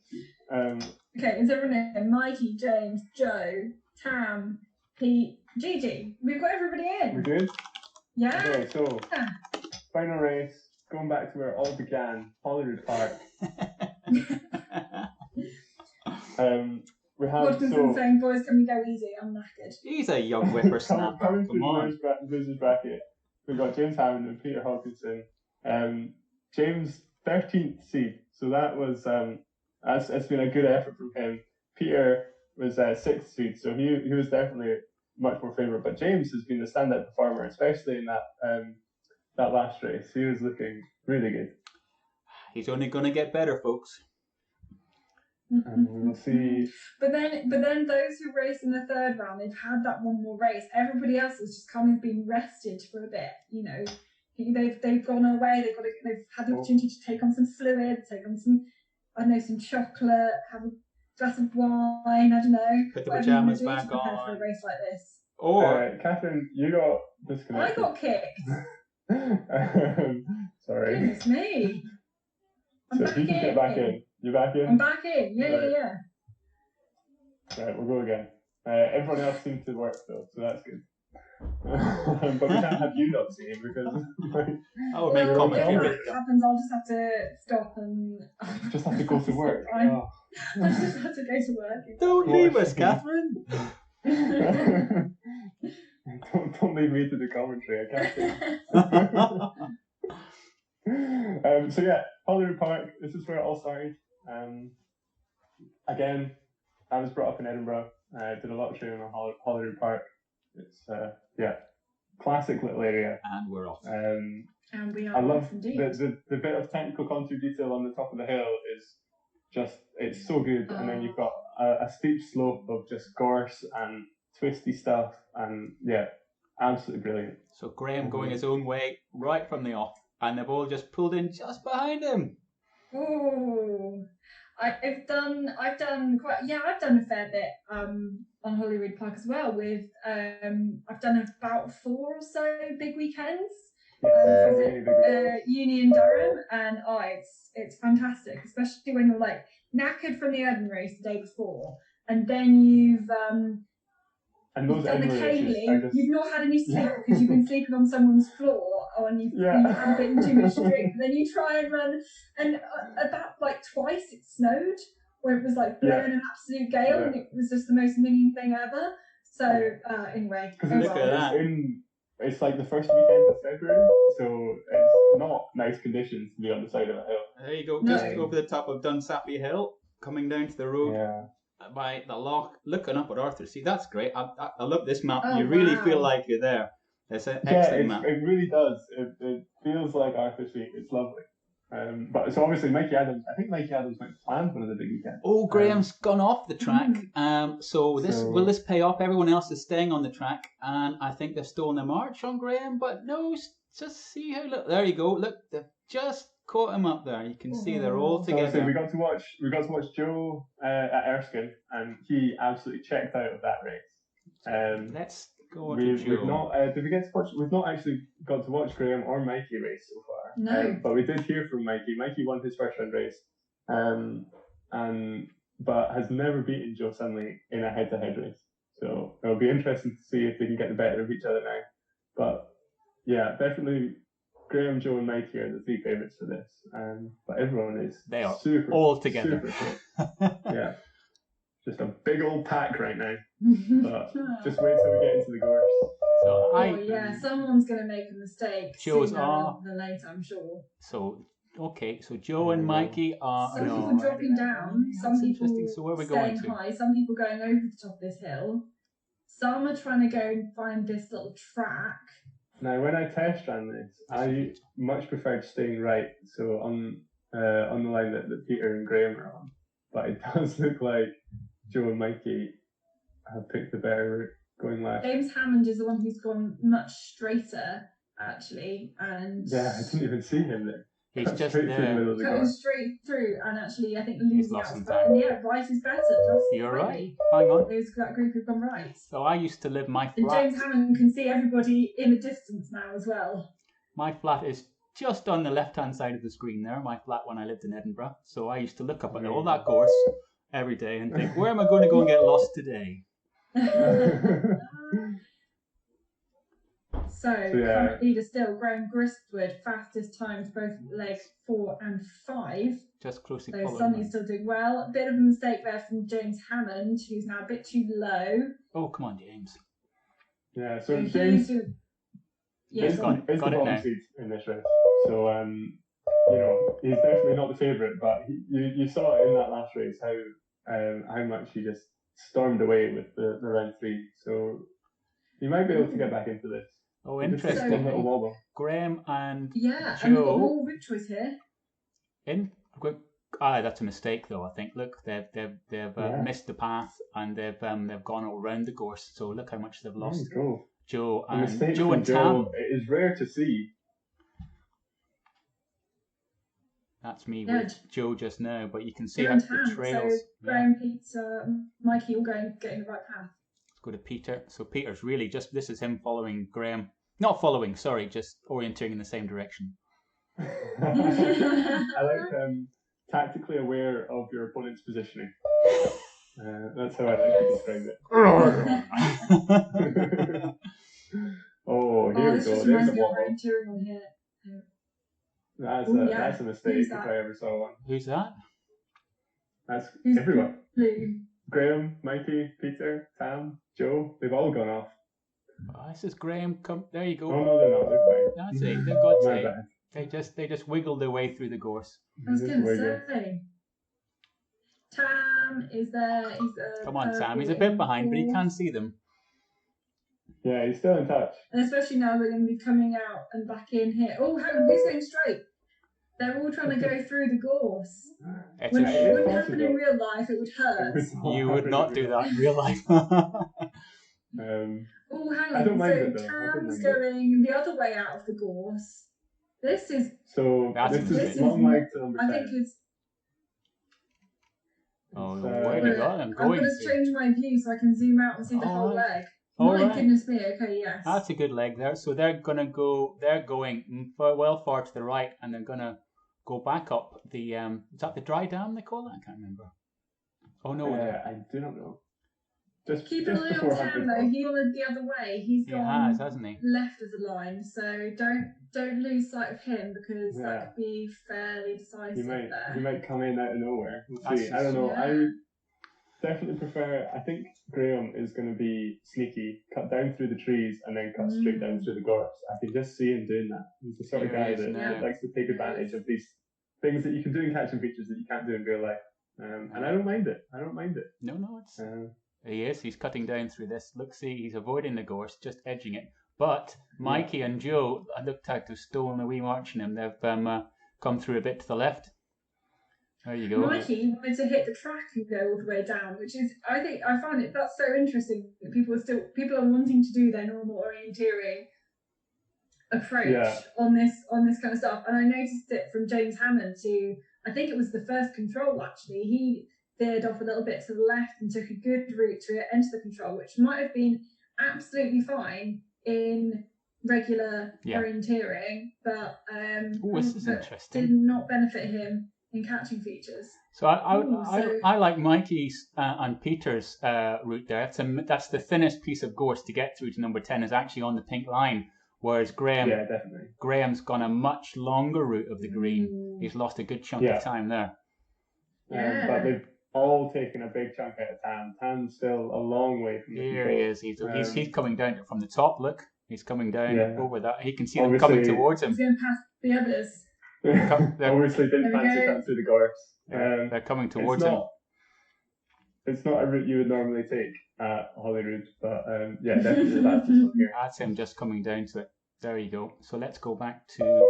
Okay, is everyone in? Mikey, James, Joe, Tam, Pete, Gigi. We've got everybody We're in. good? Yeah. Okay, so final race, going back to where it all began, Hollywood Park. We have Hodgkinson saying, boys, can we go easy? I'm knackered. He's a young whippersnapper. coming through Come on. the losers bracket. We've got James Hammond and Peter Hodgkinson. James 13th seed, so that was it's been a good effort from him. Peter was 6th seed, so he was definitely much more favourite. But James has been the standout performer, especially in that that last race. He was looking really good. He's only going to get better, folks. And we'll see. But then those who race in the third round, they've had that one more race. Everybody else has just kind of been rested for a bit. You know, they've gone away. They've had the opportunity to take on some fluid, take on some, I don't know, some chocolate, have a glass of wine. I don't know. Put the whatever you wanna pajamas do to back prepare on. for a race like this. Or Catherine, you got I disconnected. got kicked. Sorry. Goodness me. I'm So back if you can get back in. You're back in? I'm back in. Yeah, Right. yeah. Right, we'll go again. Everyone else seems to work though, so that's good. But we can't have you not singing because I would make Well, commentary. if really that happens, I'll just have to stop and just have to go to work. Fine. Oh. I just have to go to work. Don't leave us, Catherine. don't leave me to the commentary. I can't. So yeah, Holyrood Park. This is where it all started. Again, I was brought up in Edinburgh. I did a lot of training on Holyrood Park. It's classic little area. And we're off. And we are I love off indeed. the bit of technical contour detail on the top of the hill is just, it's so good. And then you've got a steep slope of just gorse and twisty stuff, and yeah, absolutely brilliant. So Graham going his own way right from the off, and they've all just pulled in just behind him. Oh, I've done a fair bit on Holyrood Park as well. With I've done about 4 or so big weekends. Uni in Durham, and it's fantastic, especially when you're like knackered from the Erdon race the day before, and then you've done the Kaylee. You've not had any sleep because you've been sleeping on someone's floor, and you've had a bit too much drink. Then you try and run, and about like twice it snowed, where it was like blowing an absolute gale, and it was just the most minging thing ever. So anyway, Look at that. It's like the first weekend of February, so it's not nice conditions to be on the side of a hill. There you go, No. just over the top of Dunsappy Hill, coming down to the road by the loch, looking up at Arthur. See, that's great. I love this map. Oh, you really wow. feel like you're there. It's an excellent map. It really does. It feels like Arthur's Seat. It's lovely. But so obviously Mikey Adams, I think Mikey Adams might plan one of the big weekends. Oh, Graham's gone off the track. So will this pay off? Everyone else is staying on the track, and I think they've stolen a march on Graham. But no, just see how. Look, there you go. Look, they've just caught him up there. You can see they're all So obviously together. we got to watch Joe at Erskine, and he absolutely checked out of that race. Let's go to We've Joe. not did we get to watch? We've not actually got to watch Graham or Mikey race so far. No. But we did hear from Mikey. Mikey won his first round race, but has never beaten Joe Sunley in a head-to-head race. So it'll be interesting to see if they can get the better of each other now. But yeah, definitely Graham, Joe, and Mikey are the 3 favourites for this. But everyone is super all together. Super close. Yeah, just a big old pack right now. But just wait till we get into the gorse. So someone's going to make a mistake Joe's sooner rather than later, I'm sure. So Joe and Mikey are. Some people dropping down, some people So where are we staying going to? high, some people going over the top of this hill. Some are trying to go and find this little track. Now, when I test ran this, I much preferred staying right, so on the line that Peter and Graham are on. But it does look like Joe and Mikey have picked the better route going left. James Hammond is the one who's gone much straighter, actually, and yeah, I didn't even see him there. He's Cut just straight through the there. middle of the going gorse. straight through, and actually, I think He's losing lost out. some But time. yeah, right is better. Just You're right. quickly. Hang on. That group have gone right. So I used to live my And flat. James Hammond can see everybody in the distance now as well. My flat is just on the left-hand side of the screen there. My flat when I lived in Edinburgh. So I used to look up at all that gorse every day and think, where am I going to go and get lost today? So current leader still, Graham Gristwood, fastest times both legs 4 and 5. Just closely So following. Sonny's still doing well. A bit of a mistake there from James Hammond, who's now a bit too low. Oh, come on, James. Yeah, so James is He's got the it bottom now. seed in this race. So, he's definitely not the favourite, but you saw it in that last race how much he just stormed away with the round 3. So he might be able to get back into this. Oh, Just this interesting. one little wobble. Graham and Yeah, and we've got Joe more route choice here. in. That's a mistake though. I think. Look, they've Yeah. missed the path and they've gone all around the gorse. So look how much they've lost. There you go. Joe A and mistake Joe from and Tam. Joe. It is rare to see. That's me Yeah. with Joe just now, but you can see Joe how and the Tam. trails. So Graham, Peter, Mikey all getting the right path. Let's go to Peter. So Peter's really this is him following Graham. Not following, sorry, just orienting in the same direction. I like tactically aware of your opponent's positioning. That's how I like to describe it. Oh, here we this go. just There's reminds a me of wobble. orienteering on here. That's a mistake Who's if that? I ever saw one. Who's that? That's Who's everyone. blue? Graham, Mikey, Peter, Tam, Joe, they've all gone off. Oh, this is Graham. There you go. Oh no, they're not. They're fine. That's it. They've got My it. bad. They just wiggled their way through the gorse. I was Just going to wiggle. say. Tam is there. He's Come on, Tam. He's a bit behind, but he can see them. Yeah, he's still in touch. And especially now they're going to be coming out and back in here. Oh, hang on, who's going straight? They're all trying to go through the gorse. It's When a it wouldn't possible. happen in real life, it would hurt. You would not do that in real life. Oh, hang I don't on. mind So it, though. I don't Tam's mind it. going the other way out of the gorse. This is, So That's this a is mistake. not like to number I 10. think it's. Oh, It's, where have you got them I'm going going to to? change my view so I can zoom out and see the whole Alright. leg. All My right. goodness me. Okay, yes. That's a good leg there. So they're going far to the right, and they're gonna go back up the is that the dry dam they call it? I can't remember. Oh no, I do not know. Just Keep an eye before on Tam though. He wanted the other way. He's he gone has, hasn't he? left of the line, so don't lose sight of him because Yeah. that could be fairly decisive He there. might come in out of nowhere. We'll That's see. I don't know. Yeah. I definitely prefer. I think Graham is going to be sneaky, cut down through the trees and then cut straight down through the gorse. I can just see him doing that. He's the sort of Here he guy is that now. likes to take advantage of these things that you can do in catching features that you can't do in real life. And I don't mind it. No, it's he is. He's cutting down through this. Look, see, he's avoiding the gorse, just edging it. But Mikey and Joe, I looked out to have stolen a wee march in him. They've come through a bit to the left. There you go. Mikey wanted to hit the track and go all the way down, which is I find it that's so interesting that people are wanting to do their normal orienteering approach on this kind of stuff. And I noticed it from James Hammond who I think it was the first control actually. He veered off a little bit to the left and took a good route to enter the control, which might have been absolutely fine in regular orienteering, but this is but interesting. did not benefit him in catching features. So I like Mikey's and Peter's route there. That's the thinnest piece of gorse to get through to number 10 is actually on the pink line, whereas Graham's gone a much longer route of the green. He's lost a good chunk of time there. But they've all taken a big chunk out of Tam. Tam's still a long way from the Here control. he is. He's coming down from the top. Look, he's coming down over that. He can see them Obviously, coming towards him. He's going past the others. Obviously, didn't fancy cutting through the gorse. They're coming towards him. It's not a route you would normally take at Holyrood, but definitely that's this one here. That's him just coming down to it. There you go. So let's go back to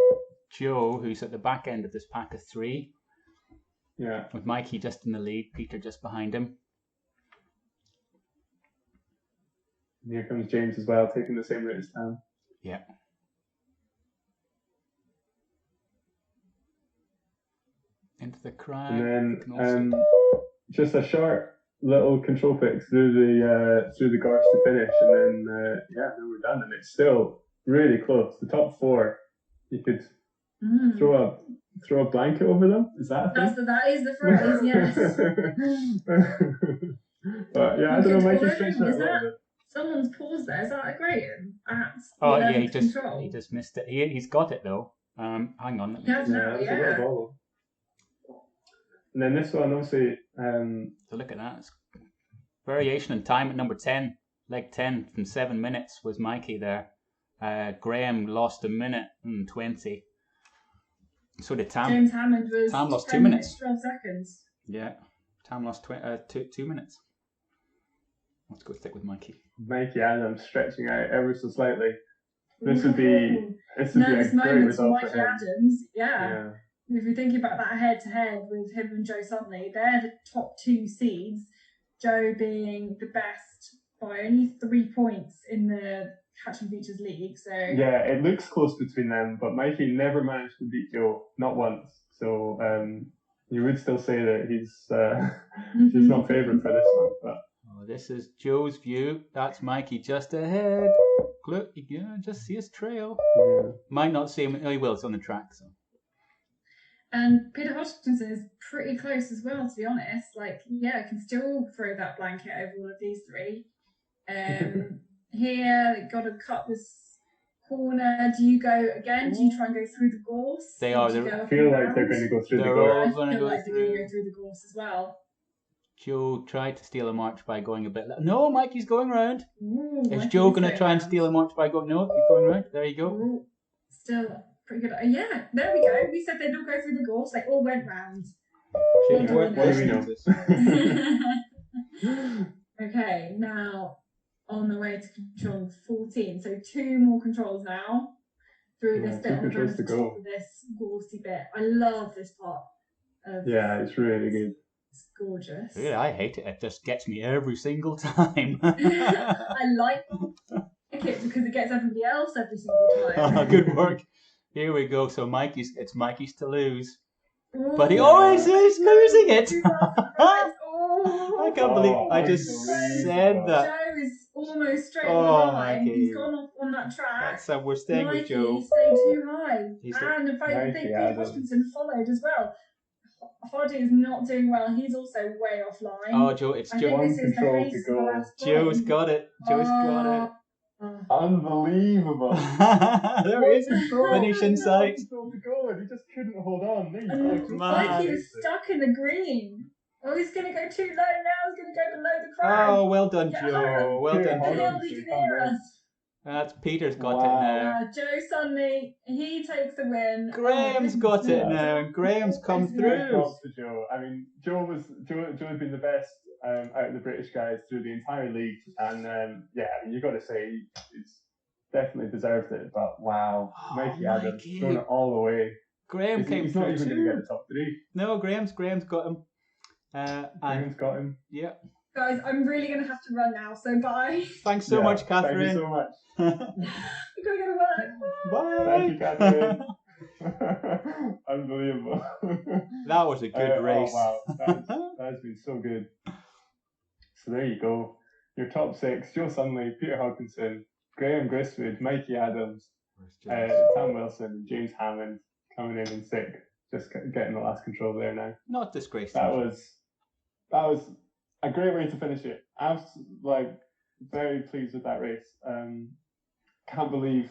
Joe, who's at the back end of this pack of 3. Yeah. With Mikey just in the lead, Peter just behind him. And here comes James as well, taking the same route as Tam. Yeah. Into the crowd. And then just a short little control pick through the gorse to finish, and then then we're done. And it's still really close. The top 4, you could throw a blanket over them. Is that a thing? That is the phrase, yes. But I don't know. Mikey's stretching it a little bit. Someone's paused there. Is that a Graham? He just missed it. He's got it though. Hang on. He has now, It's a little bobble. And then this one, obviously. So look at that. It's variation in time at number 10. Leg 10 from 7 minutes was Mikey there. Graham lost 1 minute and 20. So did Tam. James Hammond was Tam lost 10 2 minutes. 12 seconds. Yeah. Tam lost 2 minutes. Let's go stick with Mikey. Mikey Adams stretching out ever so slightly. this would be a nervous great moments for result for Mikey him. Adams. Yeah. Yeah. If you're thinking about that head-to-head with him and Joe Sudley, they're the top 2 seeds. Joe being the best by only 3 points in the Catching Features League. So yeah, it looks close between them, but Mikey never managed to beat Joe, not once. So you would still say that he's not favourite for this one. But this is Joe's view. That's Mikey just ahead. Look, you can just see his trail. yeah. Might not see him. Oh, he will. It's on the track. So. And Peter Hodgkinson is pretty close as well, to be honest. Like, yeah, I can still throw that blanket over all of these 3. Here, got to cut this corner. Do you go again? Do you try and go through the gorse? They are. I feel like they're going to go through the They're gorse. all going to I feel go like they're going to through. go through the gorse as well. Joe tried to steal a march by going a bit. No, Mikey's going round. Ooh, Is Mikey Joe is going to going try and round. steal a march by going? No, he's going round. There you go. Ooh, still pretty good. Yeah, there we go. We said they'd all go through the gorse. They all went round. Shouldn't What work do we listening to us. Okay, now on the way to control 14. So 2 more controls now through this bit 2 on the controls to top go. of this gorsey bit. I love this part. Yeah, it's really good. It's gorgeous. Really, I hate it. It just gets me every single time. I like it because it gets everybody else every single time. Good work. Here we go. So it's Mikey's to lose. Ooh, But he always is losing it. I I can't believe I just said that. Joe is almost straight Oh, behind. Mikey. He's gone off on that track. That's we're staying Mikey with Joe. stayed too high. He's And in fact, I think Mikey Peter Adams. Hodgkinson followed as well. Hardy is not doing well. He's also way offline. Oh, Joe, it's I Joe. think this is the Control to haste of the go. last Joe's point. got it. Joe's got Unbelievable. it. There he is. Control. Finish in sight. Control to go, and he just couldn't hold on. There you go. And Just Mikey man. was stuck in the green. Oh, he's going to go too low now. He's going to go below the crowd. Oh, well done, Get Joe. home. Well Get done, home. Joe. He'll be near us. That's Peter's got Wow. it now. Joe Sudley, he takes the win. Graham's got it now, and Graham's come Big through. props to Joe. I mean, Joe had been the best out of the British guys through the entire league, and yeah, I mean, you got to say it's definitely deserved it. But wow, Oh, Mikey Adams Mikey. throwing it all the way. Graham came He's not through even going to get too. the top 3. No, Graham's got him. And Graham's got him. yeah, Guys, I'm really going to have to run now, so bye. thanks so much, Thank you Catherine. so much. I've got to go to work. Bye. Thank you, Catherine. Unbelievable. That was a good race. Oh, wow. That's been so good. So there you go. Your top 6, Joe Sudley, Peter Hodgkinson, Graham Griswood, Mikey Adams, Sam Wilson, and James Hammond coming in 6th. Just getting the last control there now. Not disgraced. That was a great way to finish it. I was very pleased with that race. Cannot believe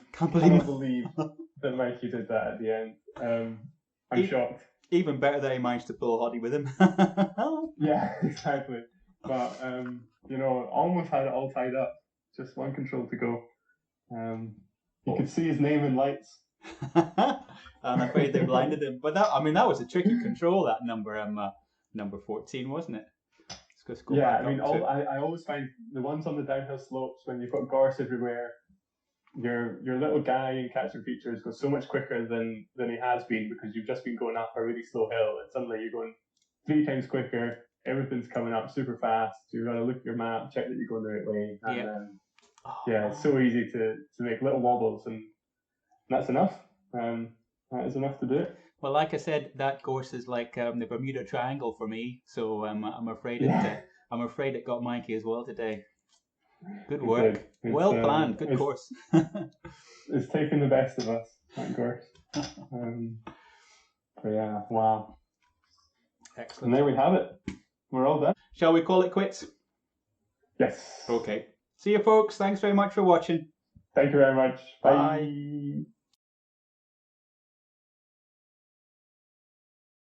that Mikey did that at the end. I'm shocked. Even better that he managed to pull a hottie with him. Yeah, exactly. But almost had it all tied up. Just 1 control to go. You could see his name in lights. I'm afraid they blinded him. But that was a tricky control. That number 14, wasn't it? Let's go Yeah, back I mean, up to- I always find the ones on the downhill slopes when you've got gorse everywhere. Your little guy in Catching Features goes so much quicker than he has been because you've just been going up a really slow hill, and suddenly you're going 3 times quicker. Everything's coming up super fast. So you've got to look at your map, check that you're going the right way, and yeah, it's so easy to make little wobbles, and that's enough. That is enough to do it. Well, like I said, that course is like the Bermuda Triangle for me. So I'm afraid it got Mikey as well today. Good work. Well planned. Good course. It's taken the best of us, that course. But yeah, wow. Excellent. And there we have it. We're all done. Shall we call it quits? Yes. Okay. See you, folks. Thanks very much for watching. Thank you very much. Bye. Bye.